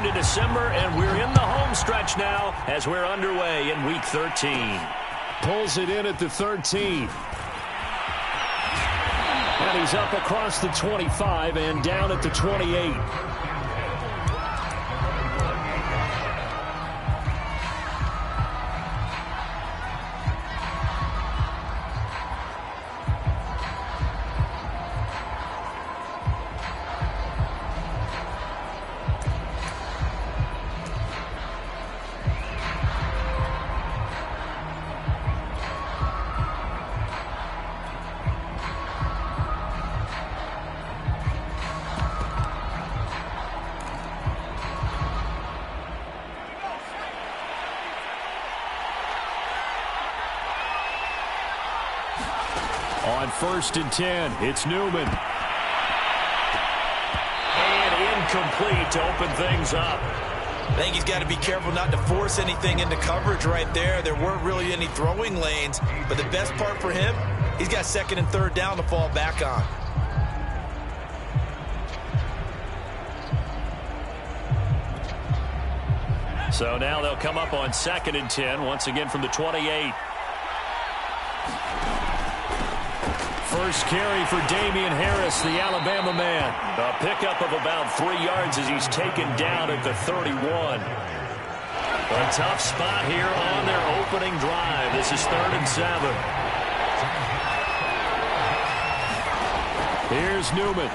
returned in December, and we're in the home stretch now as we're underway in Week 13. Pulls it in at the 13. And he's up across the 25 and down at the 28. On 1st and 10, it's Newman. And incomplete to open things up. I think he's got to be careful not to force anything into coverage right there. There weren't really any throwing lanes, but the best part for him, he's got 2nd and 3rd down to fall back on. So now they'll come up on 2nd and 10, once again from the 28. First carry for Damian Harris, the Alabama man. A pickup of about 3 yards as he's taken down at the 31. A tough spot here on their opening drive. This is 3rd and 7. Here's Newman.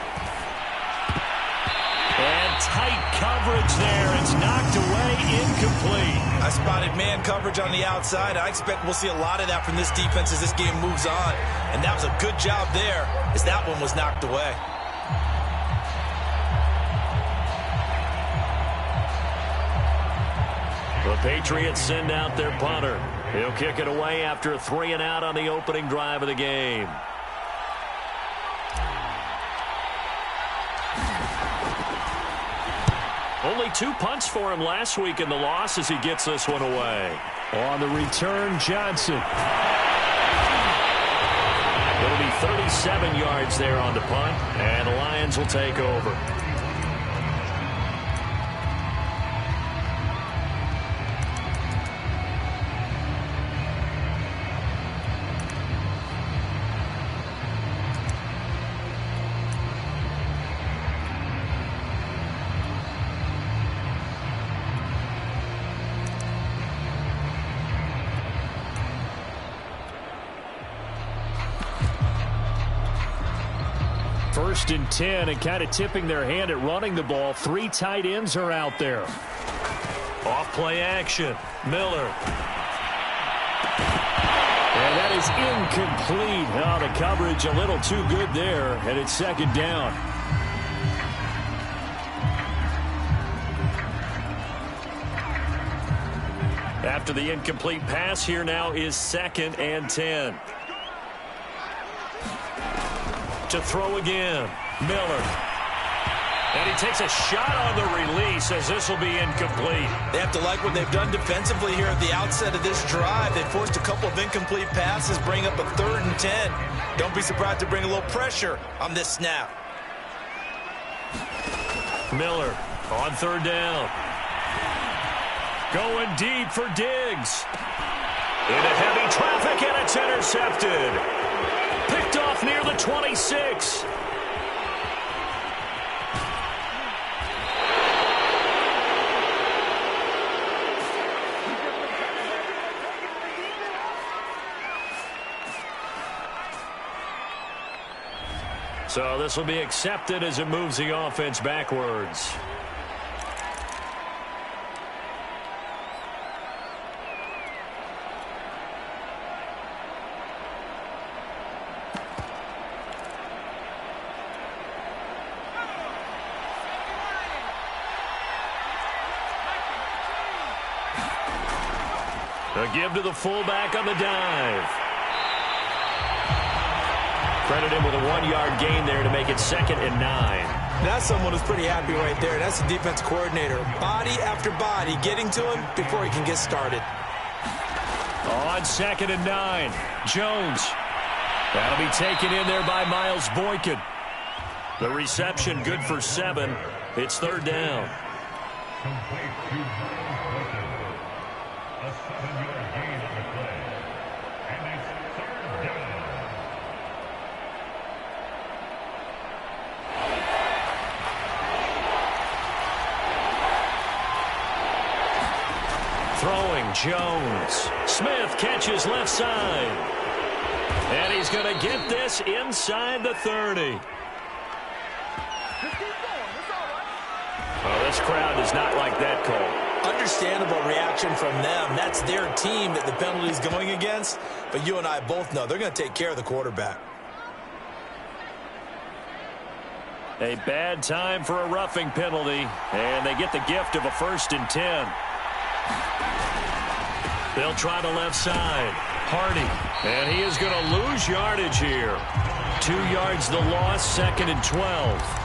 And tight coverage there. It's knocked away, incomplete. I spotted man coverage on the outside. I expect we'll see a lot of that from this defense as this game moves on. And that was a good job there as that one was knocked away. The Patriots send out their punter. He'll kick it away after a 3 and out on the opening drive of the game. Only 2 punts for him last week in the loss as he gets this one away. On the return, Johnson. It'll be 37 yards there on the punt, and the Lions will take over. First and 10, and kind of tipping their hand at running the ball. 3 tight ends are out there. Off play action. Miller. And that is incomplete. Oh, the coverage a little too good there, and it's 2nd down. After the incomplete pass, here now is 2nd and 10. To throw again, Miller. And he takes a shot on the release as this will be incomplete. They have to like what they've done defensively here at the outset of this drive. They forced a couple of incomplete passes, bring up a 3rd and 10. Don't be surprised to bring a little pressure on this snap. Miller on 3rd down. Going deep for Diggs. Into heavy traffic, and it's intercepted. Picked off near the 26. So this will be accepted as it moves the offense backwards. A give to the fullback on the dive. Credit him with a 1-yard gain there to make it 2nd and 9. That's someone who's pretty happy right there. That's the defense coordinator. Body after body getting to him before he can get started. On 2nd and 9, Jones. That'll be taken in there by Miles Boykin. The reception good for 7. It's 3rd down. A 7-yard gain on the play. And it's third down. Throwing Jones. Smith catches left side. And he's going to get this inside the 30. Oh, this crowd does not like that call. Understandable reaction from them. That's their team that the penalty is going against. But you and I both know they're going to take care of the quarterback. A bad time for a roughing penalty. And they get the gift of a 1st and 10. They'll try the left side. Hardy. And he is going to lose yardage here. 2 yards the loss, 2nd and 12.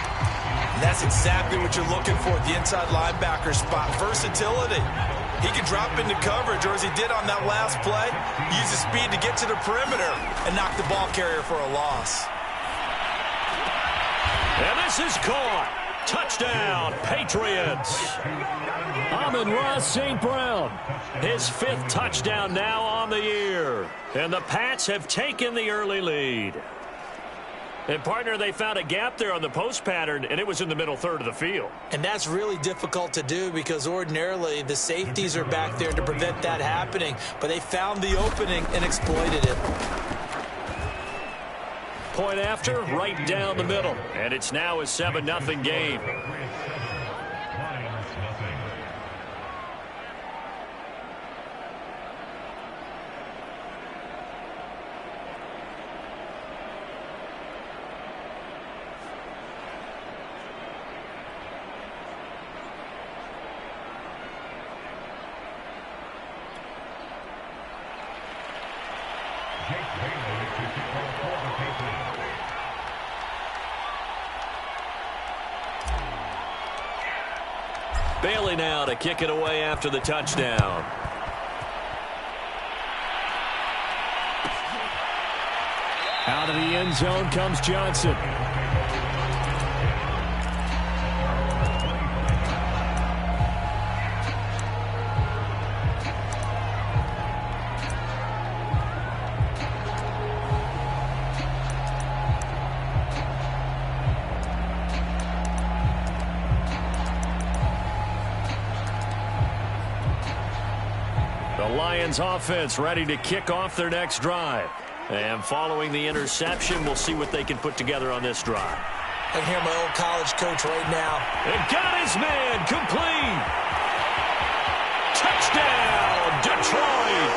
And that's exactly what you're looking for at the inside linebacker spot. Versatility. He can drop into coverage, or as he did on that last play, use his speed to get to the perimeter and knock the ball carrier for a loss. And this is caught. Touchdown, Patriots. Amon-Ra St. Brown. His 5th touchdown now on the year. And the Pats have taken the early lead. And, partner, they found a gap there on the post pattern, and it was in the middle third of the field. And that's really difficult to do because ordinarily the safeties are back there to prevent that happening. But they found the opening and exploited it. Point after, right down the middle. And it's now a 7-0 game. Bailey now to kick it away after the touchdown. Out of the end zone comes Johnson. Lions offense ready to kick off their next drive. And following the interception, we'll see what they can put together on this drive. I can hear my old college coach right now. And got his man complete. Touchdown, Detroit.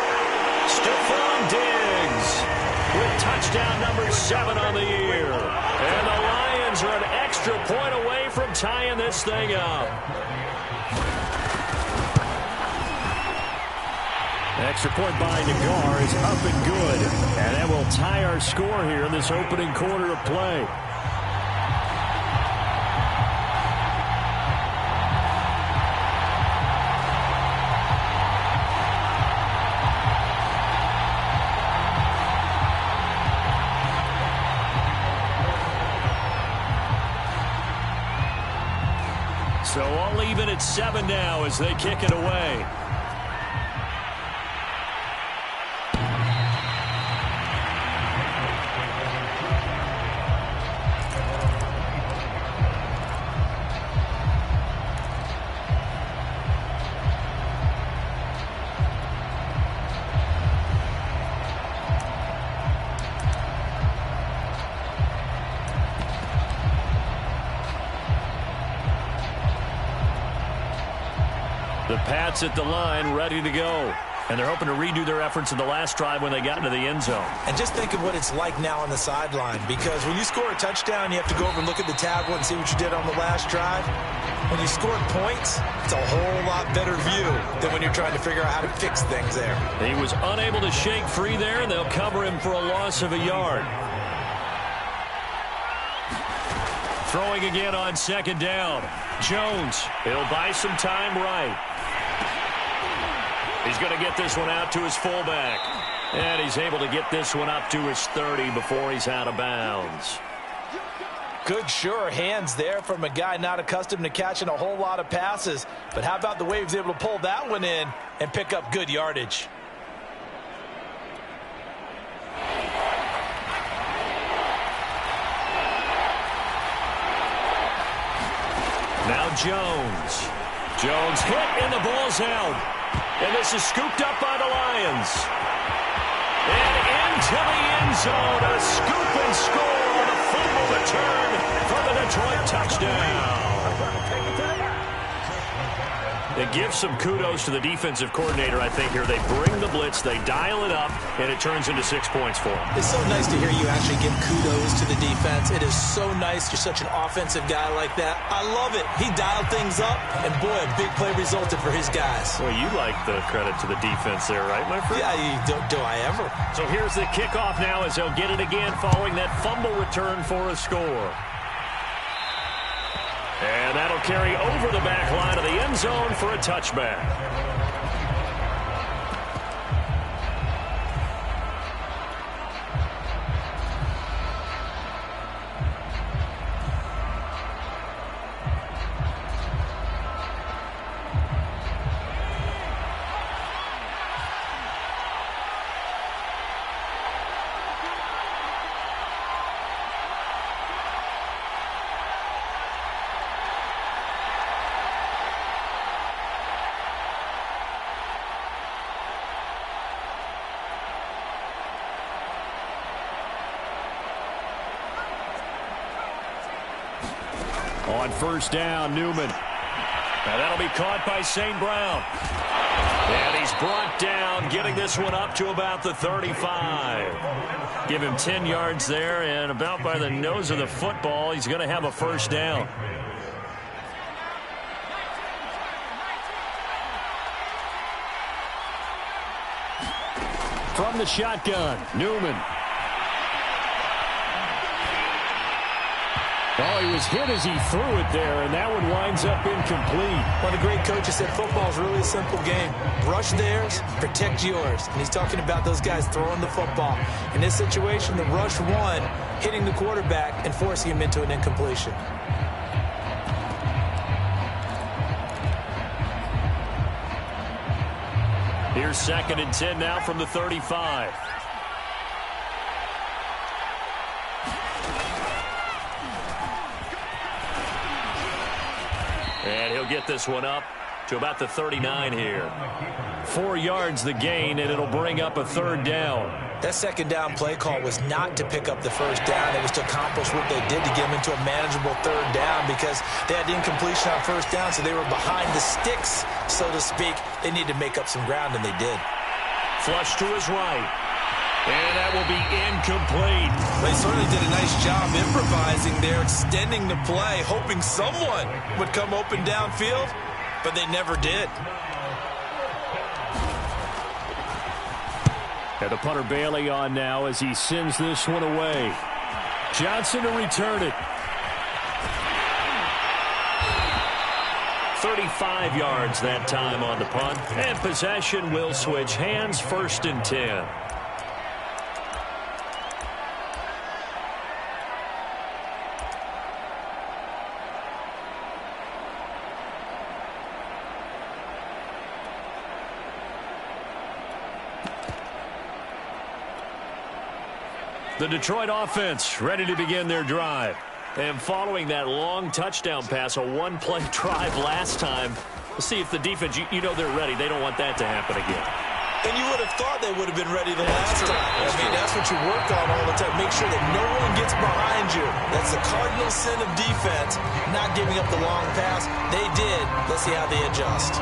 Stephon Diggs with touchdown number 7 on the year. And the Lions are an extra point away from tying this thing up. Extra point by Nagar is up and good. And that will tie our score here in this opening quarter of play. So all even at 7 now as they kick it away. The Pats at the line, ready to go. And they're hoping to redo their efforts in the last drive when they got into the end zone. And just think of what it's like now on the sideline, because when you score a touchdown, you have to go over and look at the tablet and see what you did on the last drive. When you scored points, it's a whole lot better view than when you're trying to figure out how to fix things there. He was unable to shake free there, and they'll cover him for a loss of a yard. Throwing again on 2nd down. Jones, he'll buy some time right. He's going to get this one out to his fullback. And he's able to get this one up to his 30 before he's out of bounds. Good, sure hands there from a guy not accustomed to catching a whole lot of passes. But how about the way he was able to pull that one in and pick up good yardage? Now Jones. Jones hit and the ball's out. And this is scooped up by the Lions. And into the end zone. A scoop and score on a fumble return for the Detroit touchdown. It gives some kudos to the defensive coordinator, I think, here. They bring the blitz, they dial it up, and it turns into 6 points for them. It's so nice to hear you actually give kudos to the defense. It is so nice. You're such an offensive guy like that. I love it. He dialed things up, and boy, a big play resulted for his guys. Well, you like the credit to the defense there, right, my friend? Yeah, do I ever? So here's the kickoff now as they'll get it again following that fumble return for a score. And that'll carry over the back line of the end zone for a touchback. On first down, Newman. Now that'll be caught by St. Brown. And he's brought down, getting this one up to about the 35. Give him 10 yards there, and about by the nose of the football, he's going to have a first down. From the shotgun, Newman. Oh, he was hit as he threw it there, and that one winds up incomplete. One of the great coaches said football is really a simple game. Rush theirs, protect yours. And he's talking about those guys throwing the football. In this situation, the rush won, hitting the quarterback and forcing him into an incompletion. Here's 2nd and 10 now from the 35. And he'll get this one up to about the 39 here. 4 yards the gain, and it'll bring up a 3rd down. That 2nd down play call was not to pick up the first down. It was to accomplish what they did to get them into a manageable 3rd down because they had incompletion on first down, so they were behind the sticks, so to speak. They needed to make up some ground, and they did. Flush to his right. And that will be incomplete. They certainly did a nice job improvising there, extending the play, hoping someone would come open downfield, but they never did. And the punter Bailey on now as he sends this one away. Johnson to return it. 35 yards that time on the punt. And possession will switch hands, 1st and 10. The Detroit offense ready to begin their drive. And following that long touchdown pass, a one-play drive last time, let's see if the defense, you know they're ready. They don't want that to happen again. And you would have thought they would have been ready the last time. That's what you work on all the time. Make sure that no one gets behind you. That's the cardinal sin of defense, not giving up the long pass. They did. Let's see how they adjust.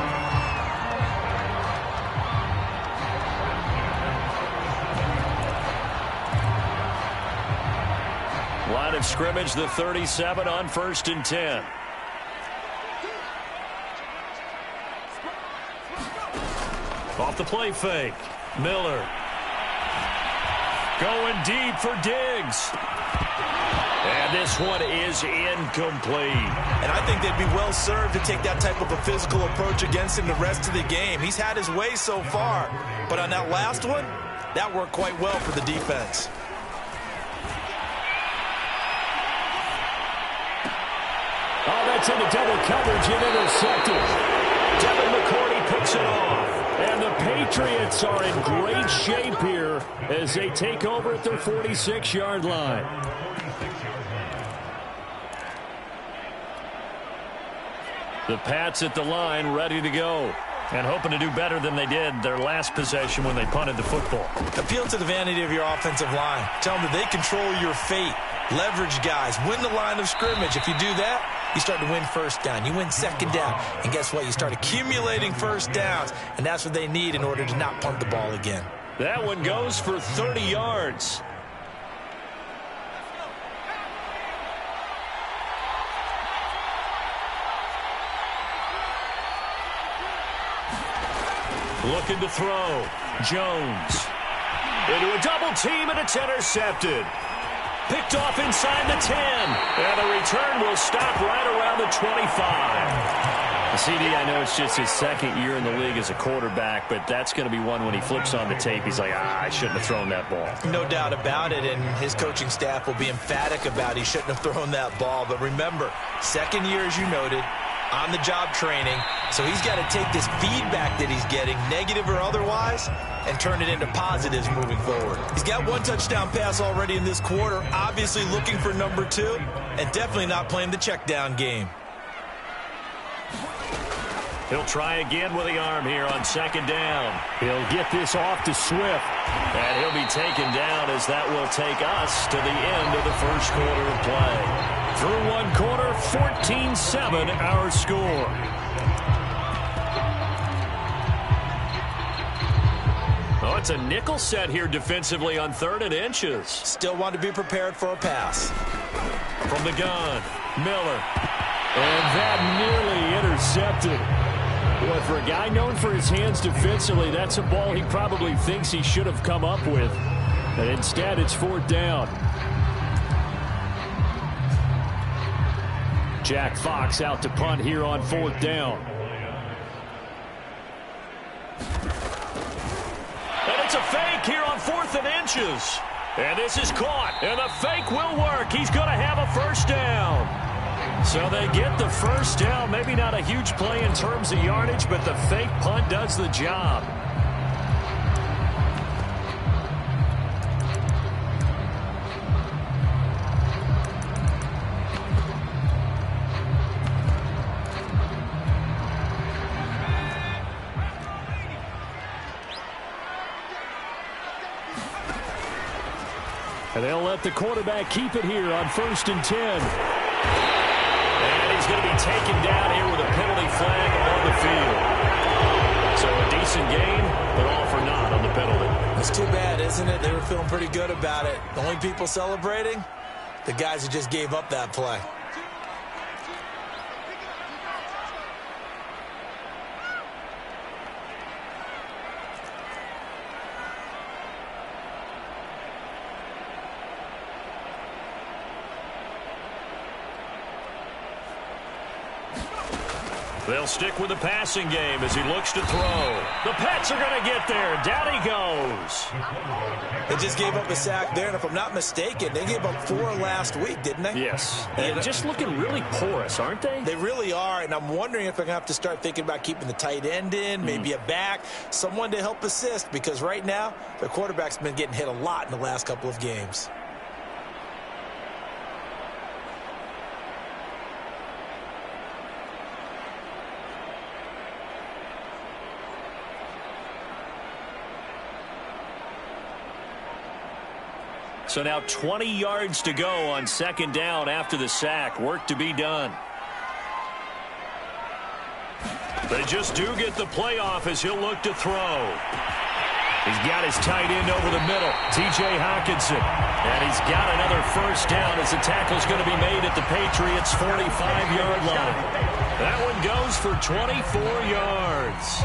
Line of scrimmage, the 37 on 1st and 10. Off the play fake. Miller. Going deep for Diggs. And this one is incomplete. And I think they'd be well served to take that type of a physical approach against him the rest of the game. He's had his way so far. But on that last one, that worked quite well for the defense. gets into double coverage and intercepted. Devin McCourty picks it off. And the Patriots are in great shape here as they take over at their 46-yard line. The Pats at the line, ready to go. And hoping to do better than they did their last possession when they punted the football. Appeal to the vanity of your offensive line. Tell them that they control your fate. Leverage guys. Win the line of scrimmage. If you do that, you start to win first down. You win second down. And guess what? You start accumulating first downs. And that's what they need in order to not punt the ball again. That one goes for 30 yards. Looking to throw. Jones. Into a double team, and it's intercepted. Picked off inside the 10. And the return will stop right around the 25. CD, I know it's just his second year in the league as a quarterback, but that's going to be one when he flips on the tape. He's like, I shouldn't have thrown that ball. No doubt about it, and his coaching staff will be emphatic about he shouldn't have thrown that ball. But remember, second year, as you noted, on-the-job training, so he's got to take this feedback that he's getting, negative or otherwise, and turn it into positives moving forward. He's got one touchdown pass already in this quarter, obviously looking for number 2, and definitely not playing the check down game. He'll try again with the arm here on second down. He'll get this off to Swift. And he'll be taken down as that will take us to the end of the first quarter of play. Through one quarter, 14-7 our score. Oh, it's a nickel set here defensively on 3rd and inches. Still want to be prepared for a pass. From the gun, Miller. And that nearly intercepted. Boy, for a guy known for his hands defensively, that's a ball he probably thinks he should have come up with. And instead, it's 4th down. Jack Fox out to punt here on 4th down. And it's a fake here on 4th and inches. And this is caught. And the fake will work. He's going to have a first down. So they get the first down. Maybe not a huge play in terms of yardage, but the fake punt does the job. And they'll let the quarterback keep it here on 1st and 10. And he's going to be taken down here with a penalty flag on the field. So a decent gain, but all for naught on the penalty. It's too bad, isn't it? They were feeling pretty good about it. The only people celebrating, the guys who just gave up that play. They'll stick with the passing game as he looks to throw. The Pats are going to get there. Down he goes. They just gave up a sack there, and if I'm not mistaken, they gave up 4 last week, didn't they? Yes. And just looking really porous, aren't they? They really are, and I'm wondering if they're going to have to start thinking about keeping the tight end in, maybe a back, someone to help assist, because right now, their quarterback's been getting hit a lot in the last couple of games. So now 20 yards to go on second down after the sack. Work to be done. They just do get the playoff as he'll look to throw. He's got his tight end over the middle, T.J. Hockenson. And he's got another first down as the tackle's going to be made at the Patriots' 45-yard line. That one goes for 24 yards.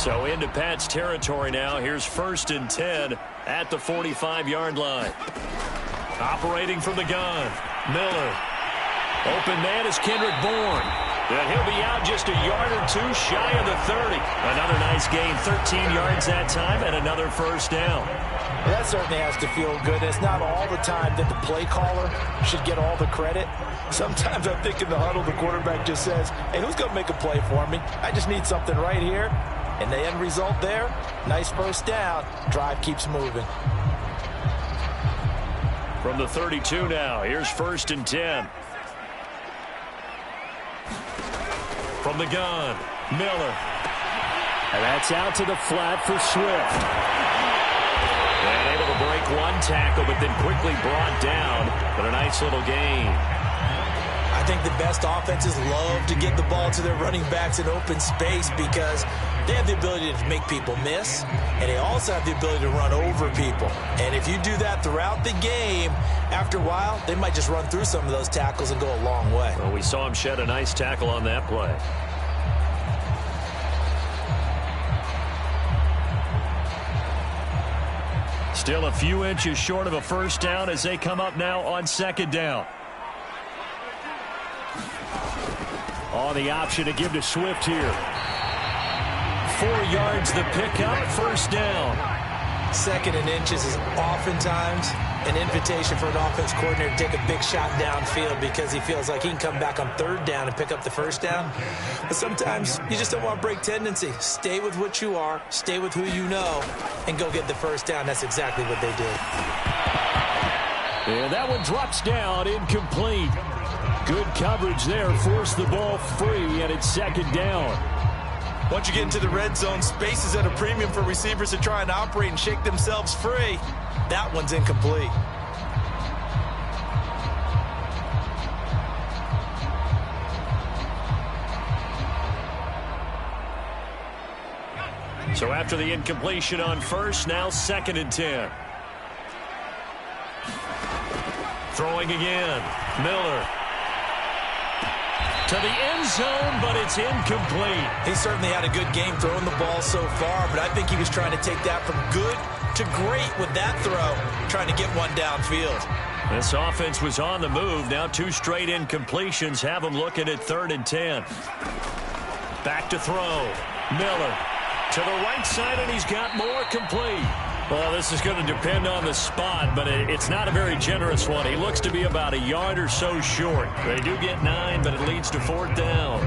So into Pat's territory now. Here's 1st and 10 at the 45-yard line. Operating from the gun, Miller. Open man is Kendrick Bourne. And he'll be out just a yard or two shy of the 30. Another nice gain, 13 yards that time, and another first down. That certainly has to feel good. It's not all the time that the play caller should get all the credit. Sometimes I think in the huddle, the quarterback just says, hey, who's going to make a play for me? I just need something right here. And the end result there, nice first down. Drive keeps moving. From the 32 now, here's 1st and 10. From the gun, Miller. And that's out to the flat for Swift. And able to break one tackle, but then quickly brought down. But a nice little gain. I think the best offenses love to get the ball to their running backs in open space because they have the ability to make people miss, and they also have the ability to run over people. And if you do that throughout the game, after a while, they might just run through some of those tackles and go a long way. Well, we saw him shed a nice tackle on that play. Still a few inches short of a first down as they come up now on 2nd down. On the option to give to Swift here. 4 yards the pickup, first down. 2nd and inches is oftentimes an invitation for an offense coordinator to take a big shot downfield because he feels like he can come back on 3rd down and pick up the first down. But sometimes you just don't want to break tendency. Stay with what you are, stay with who you know, and go get the first down. That's exactly what they did. And that one drops down, incomplete. Good coverage there, forced the ball free, and it's 2nd down. Once you get into the red zone, space is at a premium for receivers to try and operate and shake themselves free. That one's incomplete. So after the incompletion on first, now 2nd and 10. Throwing again, Miller. To the end zone, but it's incomplete. He certainly had a good game throwing the ball so far, but I think he was trying to take that from good to great with that throw, trying to get one downfield. This offense was on the move. Now 2 straight incompletions have them looking at 3rd and 10. Back to throw. Miller to the right side, and he's got more complete. Well, this is going to depend on the spot, but it's not a very generous one. He looks to be about a yard or so short. They do get 9, but it leads to 4th down.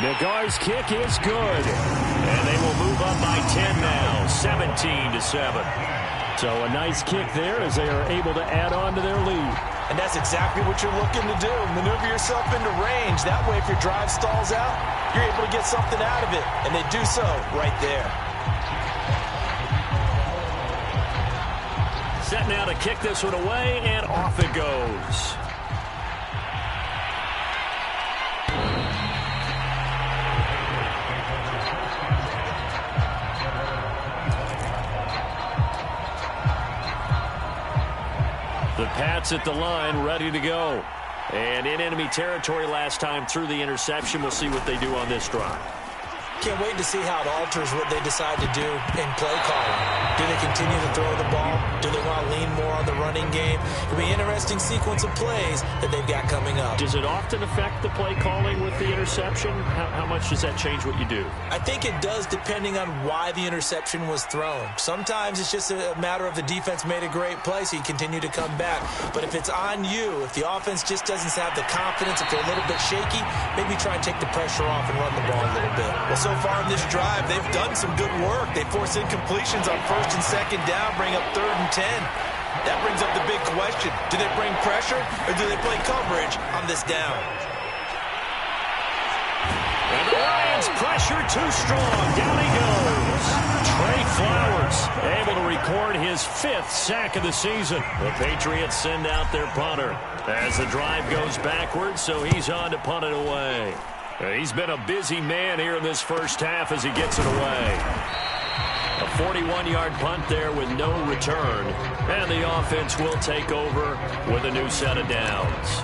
Nagar's kick is good. And they will move up by 10 now, 17-7. So a nice kick there as they are able to add on to their lead. And that's exactly what you're looking to do. Maneuver yourself into range. That way, if your drive stalls out, you're able to get something out of it. And they do so right there. Set now to kick this one away, and off it goes. The Pats at the line, ready to go. And in enemy territory last time through the interception. We'll see what they do on this drive. Can't wait to see how it alters what they decide to do in play calling. Do they continue to throw the ball? Do they want to lean more on the running game? It'll be an interesting sequence of plays that they've got coming up. Does it often affect the play calling with the interception? How much does that change what you do? I think it does depending on why the interception was thrown. Sometimes it's just a matter of the defense made a great play, so you continue to come back. But if it's on you, if the offense just doesn't have the confidence, if they're a little bit shaky, maybe try and take the pressure off and run the ball a little bit. Well, so far in this drive, they've done some good work. They force incompletions on 1st and 2nd down, bring up 3rd and 10. That brings up the big question. Do they bring pressure or do they play coverage on this down? And the Lions pressure too strong. Down he goes. Trey Flowers able to record his 5th sack of the season. The Patriots send out their punter as the drive goes backwards, so he's on to punt it away. He's been a busy man here in this first half as he gets it away. A 41-yard punt there with no return. And the offense will take over with a new set of downs.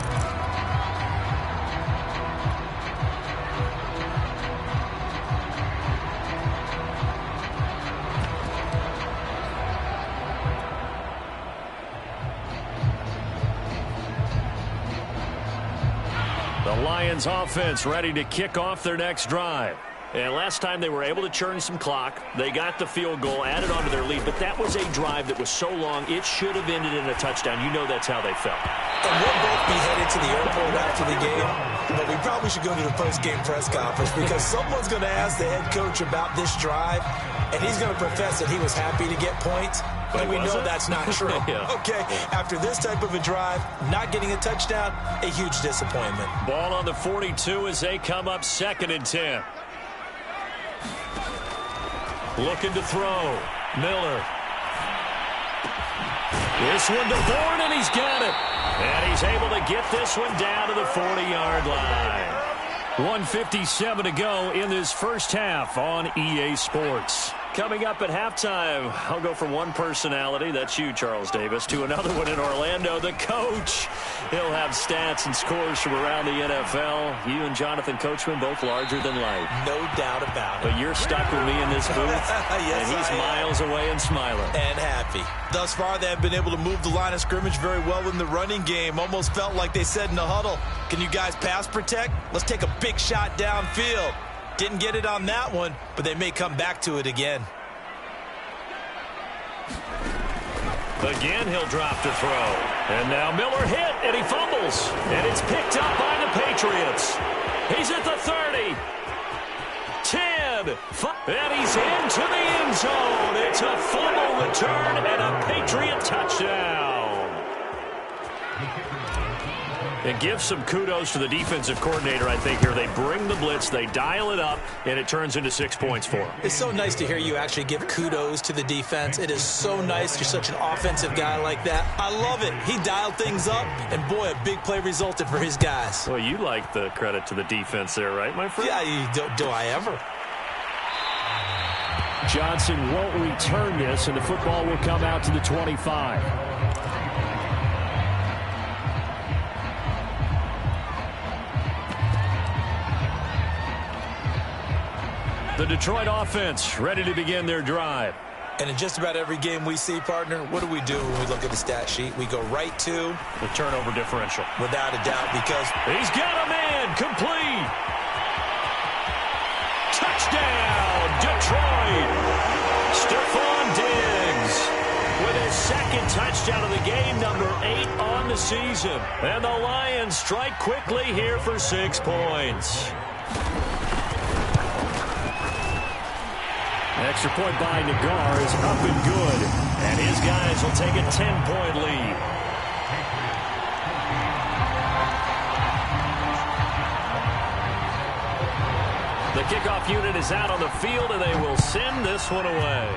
Lions offense ready to kick off their next drive. And last time they were able to churn some clock. They got the field goal, added on to their lead, but that was a drive that was so long, it should have ended in a touchdown. You know that's how they felt. And we'll both be headed to the airport after the game, but we probably should go to the post-game press conference because someone's going to ask the head coach about this drive, and he's going to profess that he was happy to get points. And we know that's not true. Yeah. Okay, after this type of a drive, not getting a touchdown, a huge disappointment. Ball on the 42 as they come up 2nd and 10. Looking to throw. Miller. This one to Bourne, and he's got it. And he's able to get this one down to the 40-yard line. 1:57 to go in this first half on EA Sports. Coming up at halftime, I'll go from one personality, that's you, Charles Davis, to another one in Orlando, the coach. He'll have stats and scores from around the NFL. You and Jonathan Coachman, both larger than life. No doubt about it. But you're stuck with me in this booth, Yes, and he's miles away and smiling. And happy. Thus far, they have been able to move the line of scrimmage very well in the running game. Almost felt like they said in the huddle, can you guys pass protect? Let's take a big shot downfield. Didn't get it on that one, but they may come back to it again. Again, he'll drop to throw. And now Miller hit, and he fumbles. And it's picked up by the Patriots. He's at the 30. 10. And he's into the end zone. It's a fumble return and a Patriot touchdown. And give some kudos to the defensive coordinator, I think, here. They bring the blitz, they dial it up, and it turns into 6 points for them. It's so nice to hear you actually give kudos to the defense. It is so nice. You're such an offensive guy like that. I love it. He dialed things up, and boy, a big play resulted for his guys. Well, you like the credit to the defense there, right, my friend? Yeah, do I ever? Johnson won't return this, and the football will come out to the 25. The Detroit offense ready to begin their drive. And in just about every game we see, partner, what do we do when we look at the stat sheet? We go right to the turnover differential. Without a doubt, because he's got a man complete. Touchdown, Detroit. Stephon Diggs with his second touchdown of the game, number 8 on the season. And the Lions strike quickly here for 6 points. Extra point by Nagar is up and good. And his guys will take a 10-point lead. The kickoff unit is out on the field, and they will send this one away.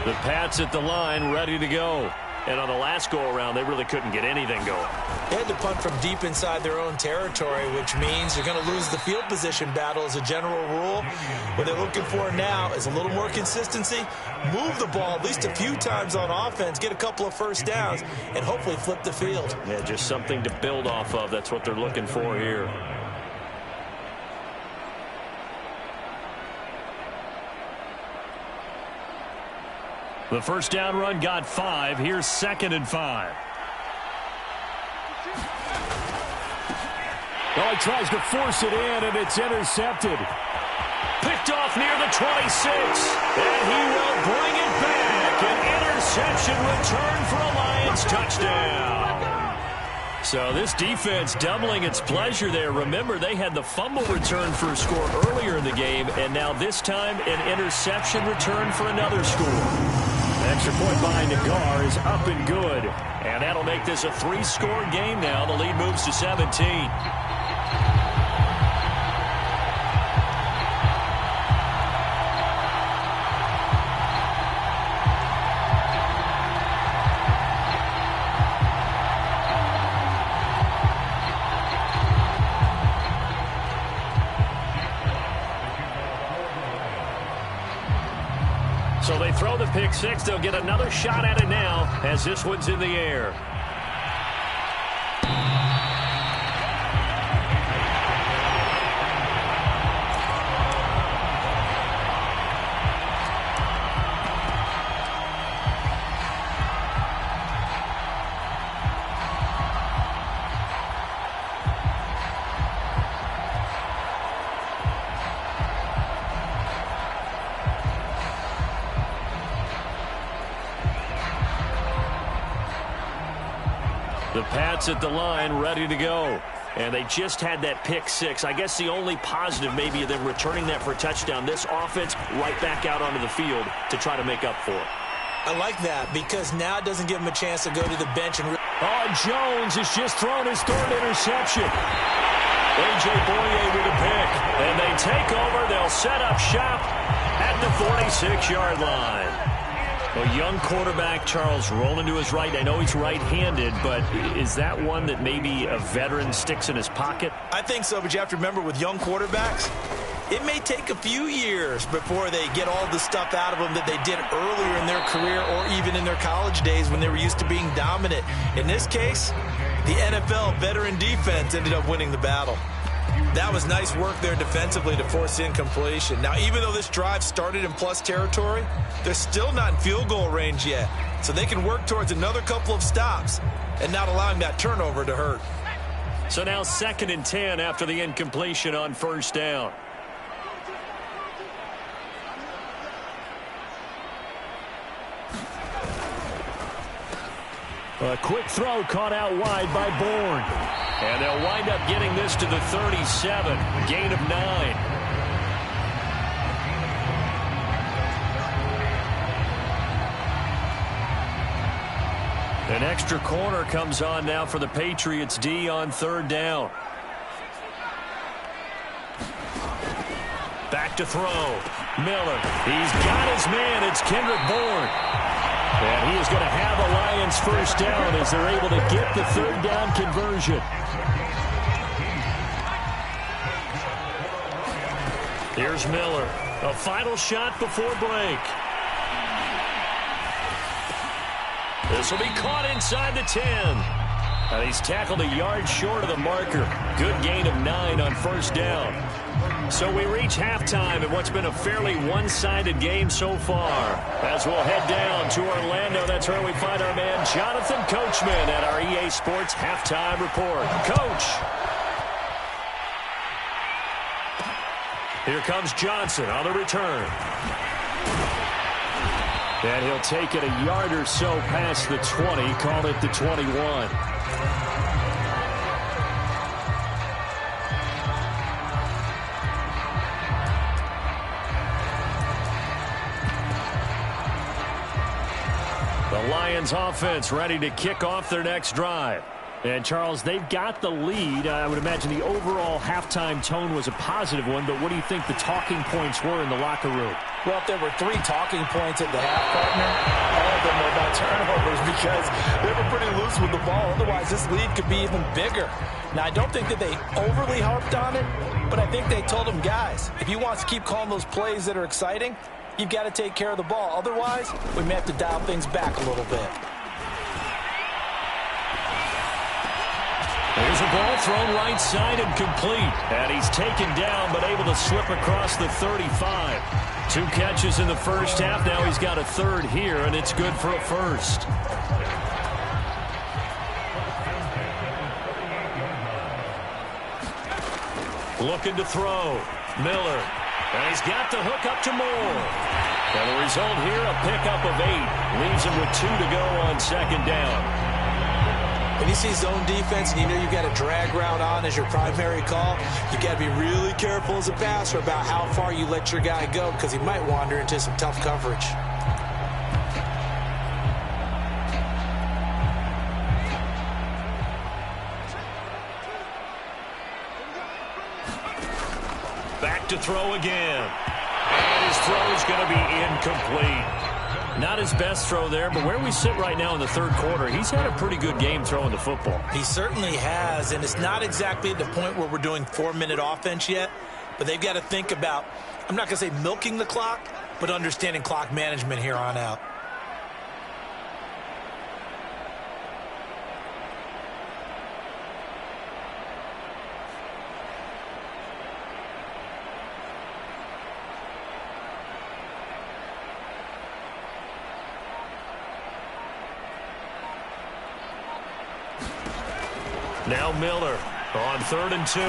The Pats at the line, ready to go. And on the last go-around, they really couldn't get anything going. They had to punt from deep inside their own territory, which means you're going to lose the field position battle as a general rule. What they're looking for now is a little more consistency, move the ball at least a few times on offense, get a couple of first downs, and hopefully flip the field. Yeah, just something to build off of. That's what they're looking for here. The first down run got 5. Here's 2nd and 5. Oh, he tries to force it in, and it's intercepted. Picked off near the 26. And he will bring it back. An interception return for a Lions touchdown. So this defense doubling its pleasure there. Remember, they had the fumble return for a score earlier in the game, and now this time an interception return for another score. Extra point by Nagar is up and good. And that'll make this a 3-score game now. The lead moves to 17. pick six. They'll get another shot at it now as this one's in the air. The Pats at the line, ready to go. And they just had that pick six. I guess the only positive maybe of them returning that for a touchdown. This offense right back out onto the field to try to make up for it. I like that because now it doesn't give him a chance to go to the bench. And Jones has just thrown his third interception. A.J. Boye with a pick. And they take over. They'll set up shop at the 46-yard line. A young quarterback, Charles, rolling to his right. I know he's right-handed, but is that one that maybe a veteran sticks in his pocket? I think so, but you have to remember with young quarterbacks, it may take a few years before they get all the stuff out of them that they did earlier in their career or even in their college days when they were used to being dominant. In this case, the NFL veteran defense ended up winning the battle. That was nice work there defensively to force incompletion. Now, even though this drive started in plus territory, they're still not in field goal range yet. So they can work towards another couple of stops and not allowing that turnover to hurt. So now 2nd and 10 after the incompletion on first down. A quick throw caught out wide by Bourne. And they'll wind up getting this to the 37. Gain of 9. An extra corner comes on now for the Patriots D on 3rd down. Back to throw. Miller. He's got his man. It's Kendrick Bourne. And he is going to have a Lions first down as they're able to get the 3rd down conversion. Here's Miller. A final shot before break. This will be caught inside the 10. And he's tackled a yard short of the marker. Good gain of 9 on first down. So we reach halftime in what's been a fairly one-sided game so far. As we'll head down to Orlando, that's where we find our man Jonathan Coachman at our EA Sports Halftime Report. Coach. Here comes Johnson on the return. And he'll take it a yard or so past the 20, call it the 21. The Lions offense ready to kick off their next drive. And, Charles, they've got the lead. I would imagine the overall halftime tone was a positive one, but what do you think the talking points were in the locker room? Well, if there were 3 talking points at the half, partner, all of them were about turnovers because they were pretty loose with the ball. Otherwise, this lead could be even bigger. Now, I don't think that they overly harped on it, but I think they told them, guys, if you want to keep calling those plays that are exciting, you've got to take care of the ball. Otherwise, we may have to dial things back a little bit. There's a ball thrown right side and complete. And he's taken down but able to slip across the 35. 2 catches in the first half. Now he's got a 3rd here, and it's good for a 1st. Looking to throw. Miller. And he's got the hook up to Moore. And the result here, a pickup of 8. Leaves him with 2 to go on 2nd down. When you see zone defense and you know you've got a drag route on as your primary call, you've got to be really careful as a passer about how far you let your guy go because he might wander into some tough coverage. Back to throw again. And his throw is going to be incomplete. Not his best throw there, but where we sit right now in the 3rd quarter, he's had a pretty good game throwing the football. He certainly has, and it's not exactly at the point where we're doing 4-minute offense yet, but they've got to think about I'm not going to say milking the clock, but understanding clock management here on out. Now Miller on 3rd and 2.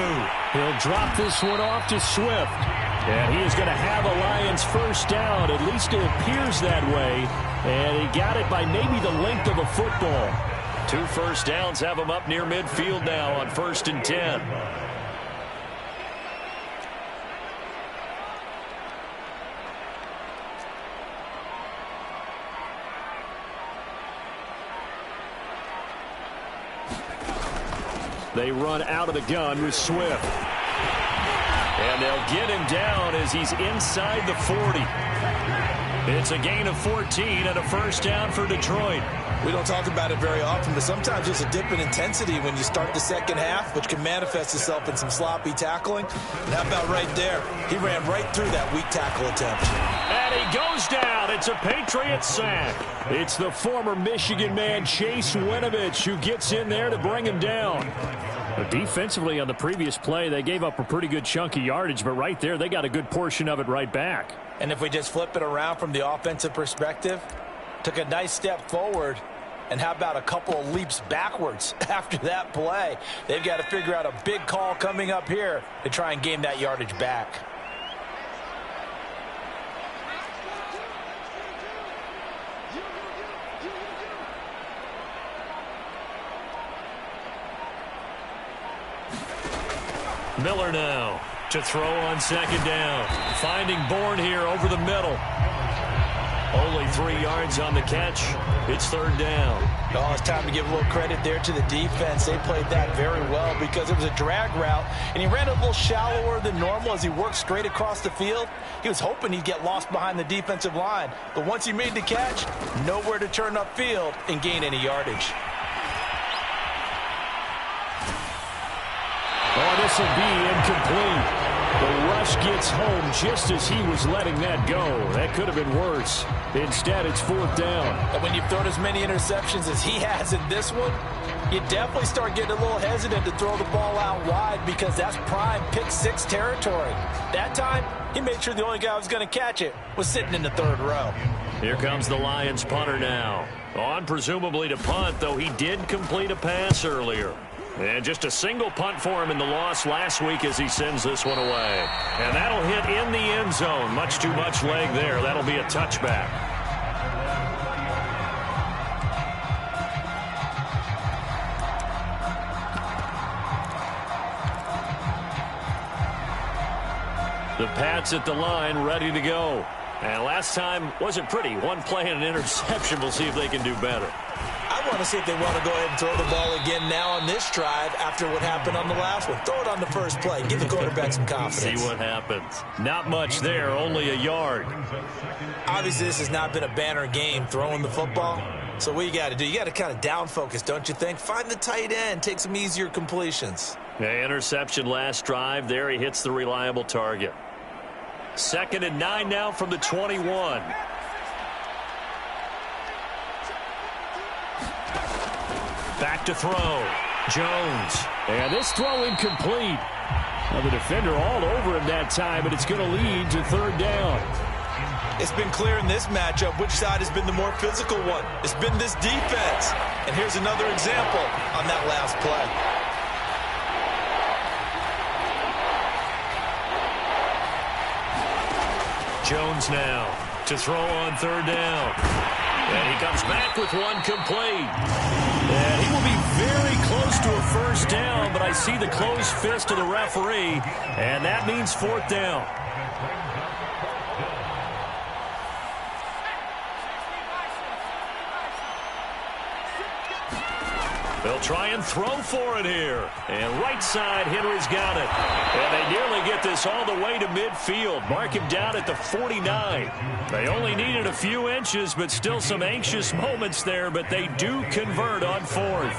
He'll drop this one off to Swift. And he is going to have a Lions first down. At least it appears that way. And he got it by maybe the length of a football. 2 first downs have him up near midfield now on 1st and 10. They run out of the gun with Swift. And they'll get him down as he's inside the 40. It's a gain of 14 and a first down for Detroit. We don't talk about it very often, but sometimes there's a dip in intensity when you start the second half, which can manifest itself in some sloppy tackling. And how about right there? He ran right through that weak tackle attempt. And he goes down. It's a Patriot sack. It's the former Michigan man, Chase Winovich, who gets in there to bring him down. Defensively on the previous play, they gave up a pretty good chunk of yardage, but right there, they got a good portion of it right back. And if we just flip it around from the offensive perspective, took a nice step forward, and how about a couple of leaps backwards after that play? They've got to figure out a big call coming up here to try and gain that yardage back. Miller now to throw on 2nd down. Finding Bourne here over the middle. Only 3 yards on the catch. It's 3rd down. Oh, it's time to give a little credit there to the defense. They played that very well because it was a drag route, and he ran a little shallower than normal as he worked straight across the field. He was hoping he'd get lost behind the defensive line, but once he made the catch, nowhere to turn upfield and gain any yardage. Oh, this will be incomplete. The rush gets home just as he was letting that go. That could have been worse. Instead, it's 4th down. And when you've thrown as many interceptions as he has in this one, you definitely start getting a little hesitant to throw the ball out wide because that's prime pick 6 territory. That time, he made sure the only guy who was going to catch it was sitting in the 3rd row. Here comes the Lions punter now. On presumably to punt, though he did complete a pass earlier. And just a single punt for him in the loss last week as he sends this one away. And that'll hit in the end zone. Much too much leg there. That'll be a touchback. The Pats at the line, ready to go. And last time wasn't pretty. One play and an interception. We'll see if they can do better. I want to see if they want to go ahead and throw the ball again now on this drive after what happened on the last one. Throw it on the first play. Give the quarterback some confidence. See what happens. Not much there, only a yard. Obviously, this has not been a banner game throwing the football. So what you got to do, you got to kind of down focus, don't you think? Find the tight end. Take some easier completions. Yeah, interception last drive. There he hits the reliable target. 2nd and 9 now from the 21. Back to throw. Jones. And this throw incomplete. Now the defender all over him that time, but it's going to lead to 3rd down. It's been clear in this matchup which side has been the more physical one. It's been this defense. And here's another example on that last play. Jones now to throw on 3rd down. And he comes back with one complete. And he will be very close to a first down, but I see the closed fist of the referee, and that means 4th down. They'll try and throw for it here. And right side, Henry's got it. And they nearly get this all the way to midfield. Mark him down at the 49. They only needed a few inches, but still some anxious moments there, but they do convert on 4th.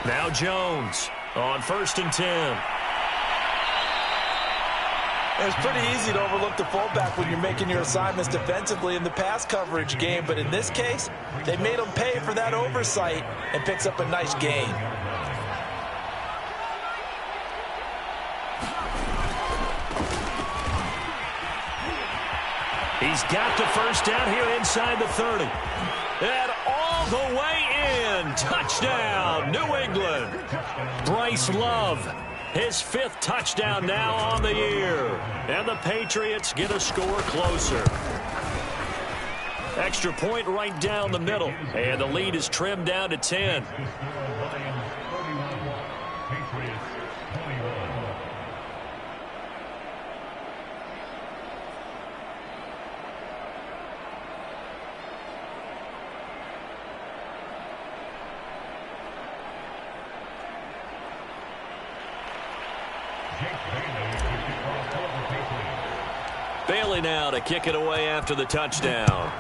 Now Jones on 1st and 10. It's pretty easy to overlook the fullback when you're making your assignments defensively in the pass coverage game, but in this case, they made him pay for that oversight and picks up a nice gain. He's got the first down here inside the 30. And all the way in. Touchdown, New England. Bryce Love, his 5th touchdown now on the year. And the Patriots get a score closer. Extra point right down the middle. And the lead is trimmed down to 10. Bailey now to kick it away after the touchdown.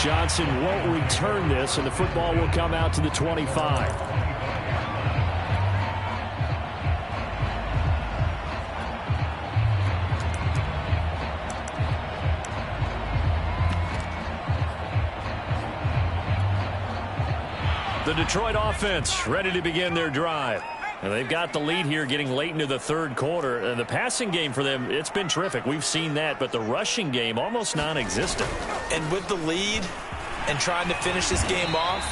Johnson won't return this, and the football will come out to the 25. The Detroit offense ready to begin their drive. And they've got the lead here getting late into the 3rd quarter. And the passing game for them, it's been terrific. We've seen that, but the rushing game almost non-existent. And with the lead and trying to finish this game off,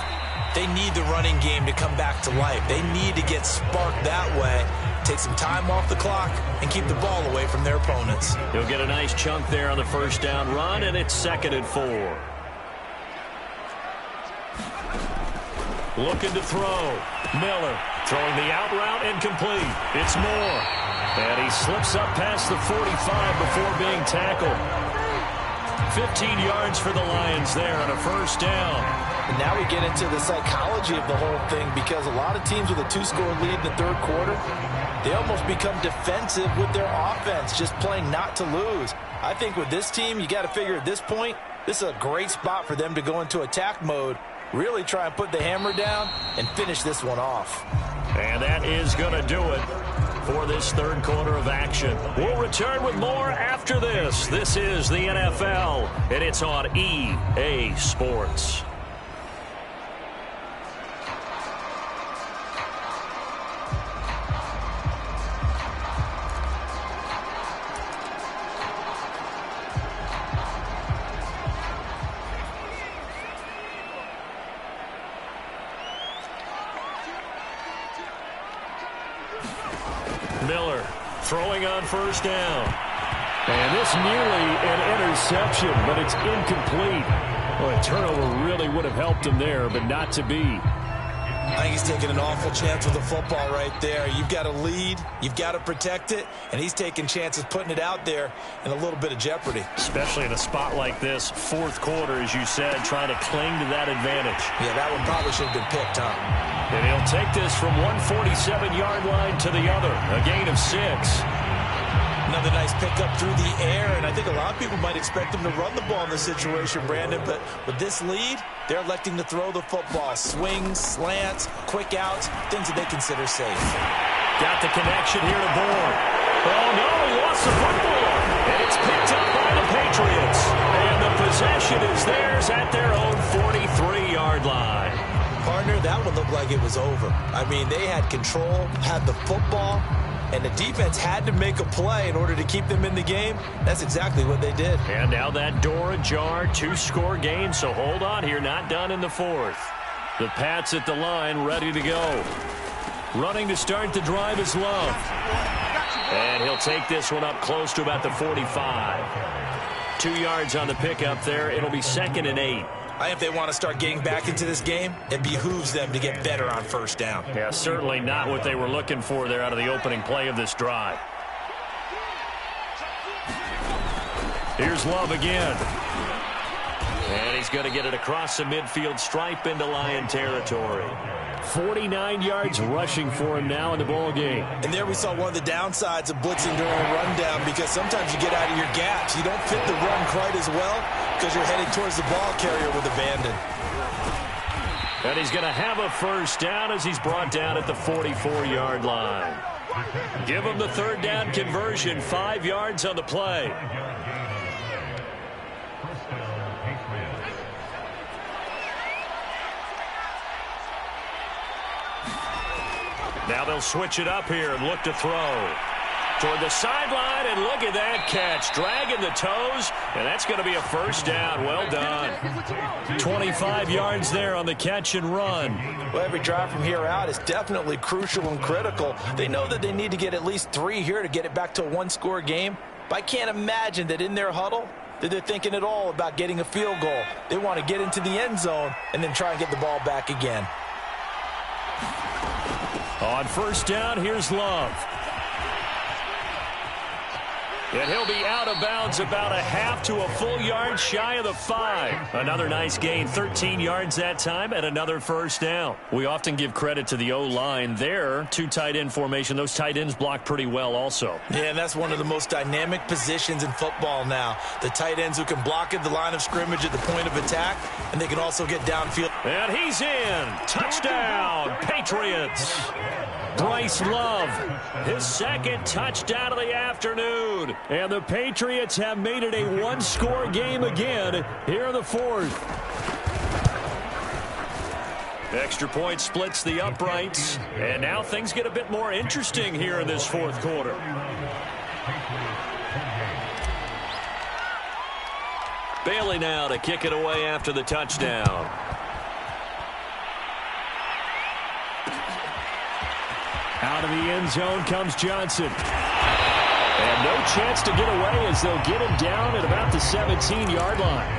they need the running game to come back to life. They need to get sparked that way, take some time off the clock, and keep the ball away from their opponents. He'll get a nice chunk there on the 1st down run, and it's 2nd and 4. Looking to throw. Miller throwing the out route incomplete. It's Moore. And he slips up past the 45 before being tackled. 15 yards for the Lions there on a 1st down. And now we get into the psychology of the whole thing, because a lot of teams with a 2-score lead in the 3rd quarter, they almost become defensive with their offense, just playing not to lose. I think with this team, you got to figure at this point, this is a great spot for them to go into attack mode, really try and put the hammer down and finish this one off. And that is going to do it for this 3rd quarter of action. We'll return with more after this. This is the NFL, and it's on EA Sports. Miller throwing on 1st down. And this nearly an interception, but it's incomplete. Well, a turnover really would have helped him there, but not to be. I think he's taking an awful chance with the football right there. You've got to lead, you've got to protect it, and he's taking chances putting it out there in a little bit of jeopardy. Especially in a spot like this, 4th quarter, as you said, trying to cling to that advantage. Yeah, that one probably should have been picked, huh? And he'll take this from 147-yard line to the other, a gain of 6. Another nice pickup through the air, and I think a lot of people might expect him to run the ball in this situation, Brandon, but with this lead, they're electing to throw the football. Swings, slants, quick outs, things that they consider safe. Got the connection here to Bourne. Oh, no, he lost the football, and it's picked up by the Patriots. And the possession is theirs at their own 43-yard line. Partner, that one looked like it was over. I mean, they had control, had the football, and the defense had to make a play in order to keep them in the game. That's exactly what they did. And now that door ajar, 2-score game, so hold on here, not done in the 4th. The Pats at the line, ready to go. Running to start the drive is Love. And he'll take this one up close to about the 45. 2 yards on the pickup there. It'll be 2nd and 8. I think if they want to start getting back into this game, it behooves them to get better on 1st down. Yeah, certainly not what they were looking for there out of the opening play of this drive. Here's Love again. And he's going to get it across the midfield stripe into Lion territory. 49 yards rushing for him now in the ball game. And there we saw one of the downsides of blitzing during a rundown, because sometimes you get out of your gaps. You don't fit the run quite as well. because you're heading towards the ball carrier with abandon. And he's going to have a first down as he's brought down at the 44-yard line. Give him the third down conversion, 5 yards on the play. Now they'll switch it up here and look to throw. Toward the sideline, and look at that catch. Dragging the toes, and that's going to be a first down. Well done. 25 yards there on the catch and run. Well, every drive from here out is definitely crucial and critical. They know that they need to get at least 3 here to get it back to a one-score game. But I can't imagine that in their huddle that they're thinking at all about getting a field goal. They want to get into the end zone and then try and get the ball back again. On first down, here's Love. And he'll be out of bounds about a half to a full yard shy of the 5. Another nice gain, 13 yards that time, and another first down. We often give credit to the O-line there. 2 tight end formation. Those tight ends block pretty well also. Yeah, and that's one of the most dynamic positions in football now. The tight ends who can block at the line of scrimmage at the point of attack, and they can also get downfield. And he's in. Touchdown, Patriots. Bryce Love, his second touchdown of the afternoon. And the Patriots have made it a one-score game again here in the 4th. Extra point splits the uprights. And now things get a bit more interesting here in this 4th quarter. Bailey now to kick it away after the touchdown. Out of the end zone comes Johnson. And no chance to get away as they'll get him down at about the 17-yard line.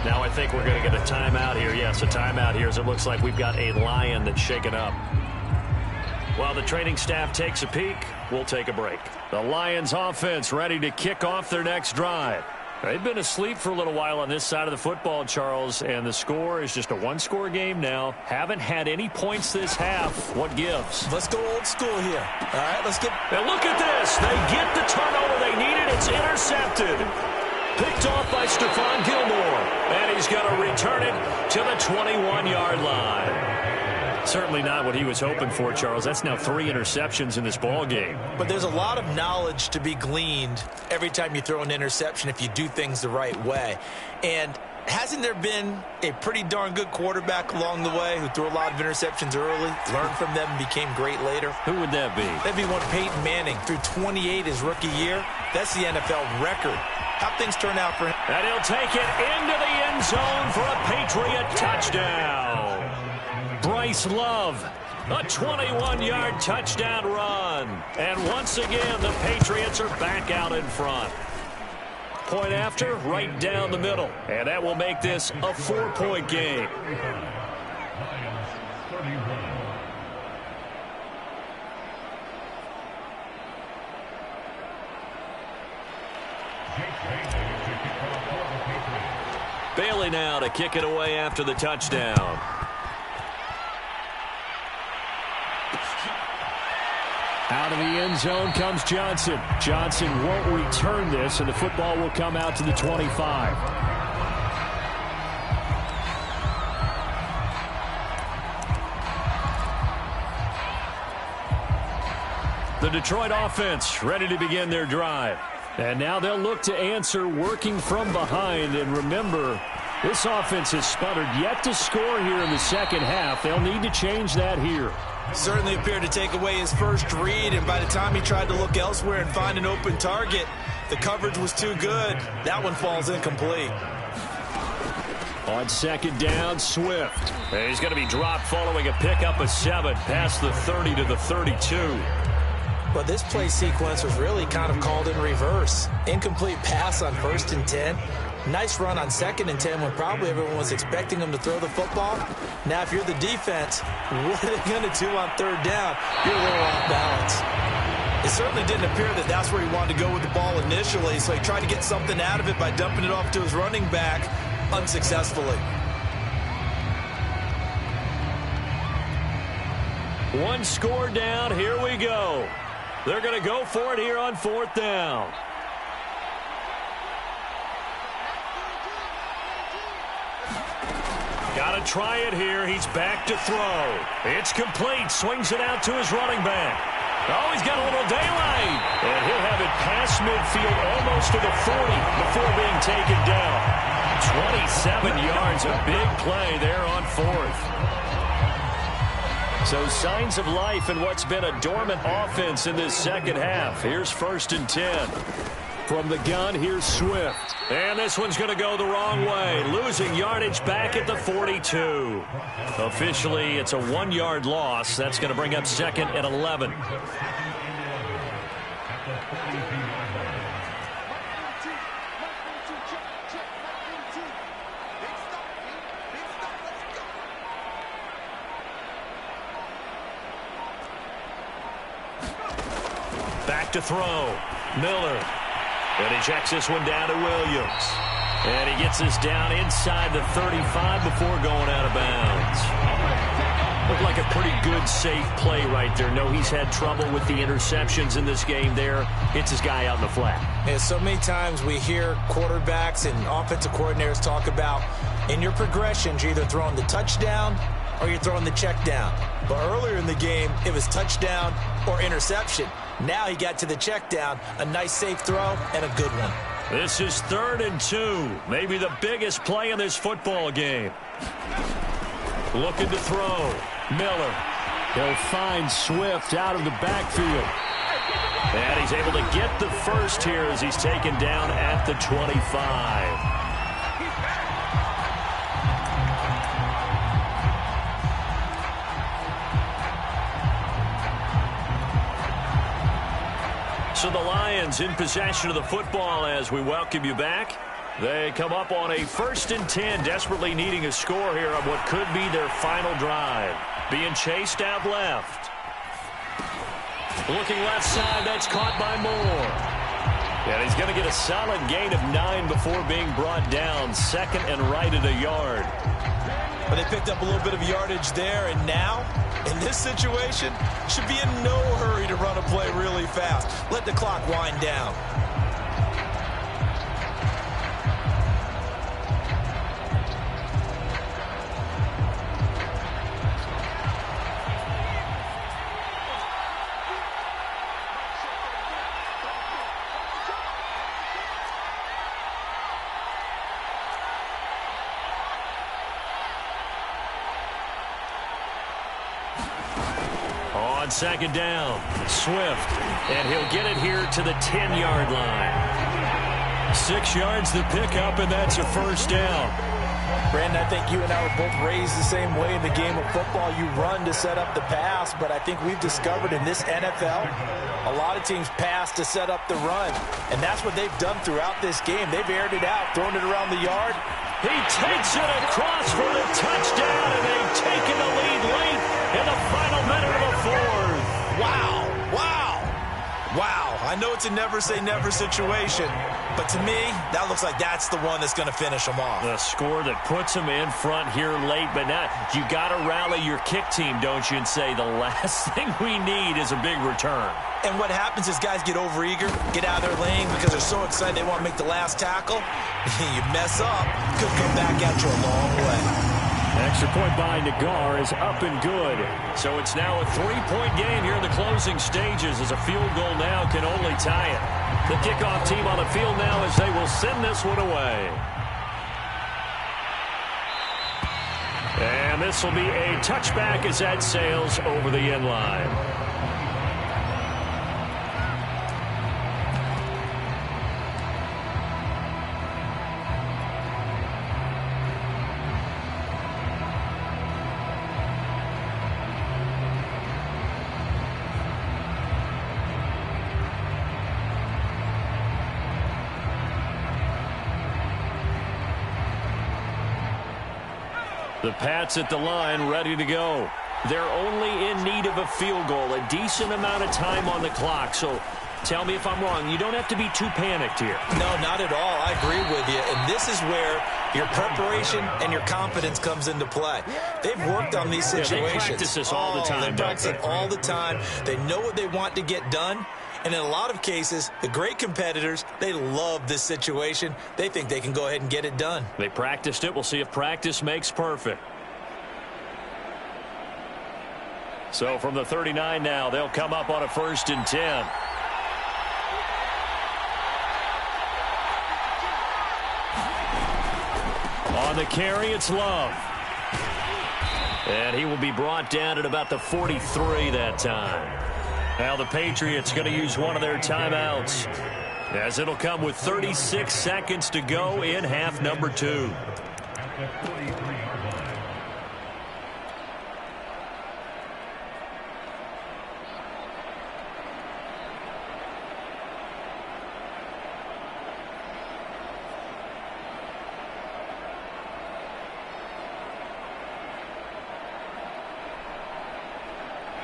Now I think we're going to get a timeout here. Yes, a timeout here as it looks like we've got a Lion that's shaken up. While the training staff takes a peek, we'll take a break. The Lions offense ready to kick off their next drive. They've been asleep for a little while on this side of the football, Charles, and the score is just a one-score game now. Haven't had any points this half. What gives? Let's go old school here. All right, let's get... And look at this. They get the turnover they needed. It's intercepted. Picked off by Stephon Gilmore. And he's going to return it to the 21-yard line. Certainly not what he was hoping for, Charles. That's now 3 interceptions in this ball game. But there's a lot of knowledge to be gleaned every time you throw an interception if you do things the right way. And hasn't there been a pretty darn good quarterback along the way who threw a lot of interceptions early, learned from them, and became great later? Who would that be? That'd be one Peyton Manning. Threw 28 his rookie year. That's the NFL record. How things turn out for him. And he'll take it into the end zone for a Patriot touchdown. Bryce Love, a 21-yard touchdown run. And once again, the Patriots are back out in front. Point after, right down the middle. And that will make this a 4-point game. Bailey now to kick it away after the touchdown. Out of the end zone comes Johnson. Johnson won't return this, and the football will come out to the 25. The Detroit offense ready to begin their drive. And now they'll look to answer working from behind. And remember, this offense has sputtered yet to score here in the second half. They'll need to change that here. Certainly appeared to take away his first read, and by the time he tried to look elsewhere and find an open target, the coverage was too good. That one falls incomplete. On second down, Swift. And he's going to be dropped following a pickup of 7 past the 30 to the 32. But this play sequence was really kind of called in reverse. Incomplete pass on 1st and 10. Nice run on 2nd and 10 when probably everyone was expecting him to throw the football. Now, if you're the defense, what are they going to do on 3rd down? You're a little off balance. It certainly didn't appear that that's where he wanted to go with the ball initially, so he tried to get something out of it by dumping it off to his running back unsuccessfully. One score down. Here we go. They're going to go for it here on 4th down. Got to try it here. He's back to throw. It's complete. Swings it out to his running back. Oh, he's got a little daylight. And he'll have it past midfield almost to the 40 before being taken down. 27 yards, a big play there on fourth. So signs of life in what's been a dormant offense in this second half. Here's 1st and 10. From the gun, here's Swift. And this one's going to go the wrong way. Losing yardage back at the 42. Officially, it's a 1-yard loss. That's going to bring up 2nd and 11. Back to throw. Miller. And he checks this one down to Williams. And he gets this down inside the 35 before going out of bounds. Looked like a pretty good, safe play right there. No, he's had trouble with the interceptions in this game there. Hits his guy out in the flat. And so many times we hear quarterbacks and offensive coordinators talk about in your progressions, you're either throwing the touchdown or you're throwing the check down. But earlier in the game, it was touchdown or interception. Now he got to the check down, a nice safe throw, and a good one. This is 3rd and 2. Maybe the biggest play in this football game. Looking to throw. Miller. He'll find Swift out of the backfield. And he's able to get the first here as he's taken down at the 25. So the Lions in possession of the football as we welcome you back. They come up on a 1st and 10, desperately needing a score here on what could be their final drive. Being chased out left. Looking left side, that's caught by Moore. And he's going to get a solid gain of 9 before being brought down. 2nd and right at a yard. But they picked up a little bit of yardage there, and now, in this situation, should be in no hurry to run a play really fast. Let the clock wind down. On 2nd down, Swift, and he'll get it here to the 10-yard line. 6 yards to pick up, and that's a 1st down. Brandon, I think you and I were both raised the same way in the game of football. You run to set up the pass, but I think we've discovered in this NFL, a lot of teams pass to set up the run, and that's what they've done throughout this game. They've aired it out, thrown it around the yard. He takes it across for the touchdown, and they've taken the lead late in the final minute of the 4th. Wow, wow, wow. I know it's a never-say-never situation, but to me, that looks like that's the one that's going to finish them off. The score that puts them in front here late, but now you got to rally your kick team, don't you, and say the last thing we need is a big return. And what happens is guys get overeager, get out of their lane because they're so excited they want to make the last tackle. You mess up, could come back at you a long way. Extra point by Nagar is up and good. So it's now a 3-point game here in the closing stages as a field goal now can only tie it. The kickoff team on the field now as they will send this one away. And this will be a touchback as that sails over the end line. The Pats at the line ready to go. They're only in need of a field goal, a decent amount of time on the clock. So tell me if I'm wrong. You don't have to be too panicked here. No, not at all. I agree with you. And this is where your preparation and your confidence comes into play. They've worked on these situations. They practice this all the time. They practice it all the time. They know what they want to get done. And in a lot of cases, the great competitors, they love this situation. They think they can go ahead and get it done. They practiced it. We'll see if practice makes perfect. So from the 39 now, they'll come up on a 1st and 10. On the carry, it's Love. And he will be brought down at about the 43 that time. Now the Patriots going to use one of their timeouts, as it'll come with 36 seconds to go in half number 2.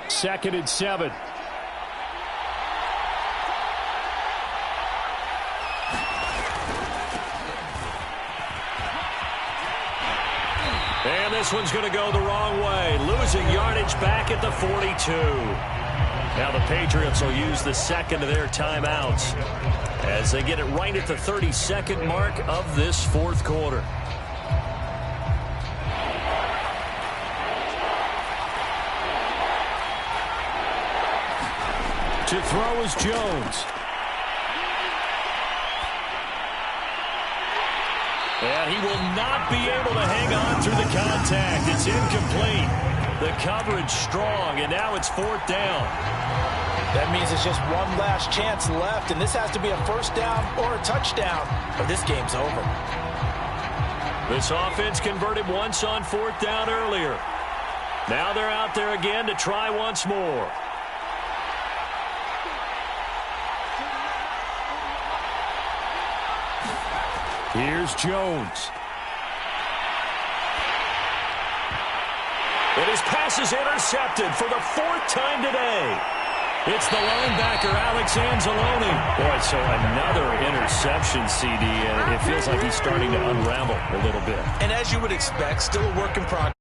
Second and 7. And this one's going to go the wrong way, losing yardage back at the 42. Now the Patriots will use the second of their timeouts as they get it right at the 32nd mark of this 4th quarter. To throw is Jones. And he will not be able to hang on through the contact. It's incomplete. The coverage strong, and now it's 4th down. That means it's just one last chance left, and this has to be a 1st down or a touchdown, or this game's over. This offense converted once on 4th down earlier. Now they're out there again to try once more. Here's Jones. And his pass is intercepted for the 4th time today. It's the linebacker, Alex Anzalone. Boy, so another interception, CD, and it feels like he's starting to unravel a little bit. And as you would expect, still a work in progress.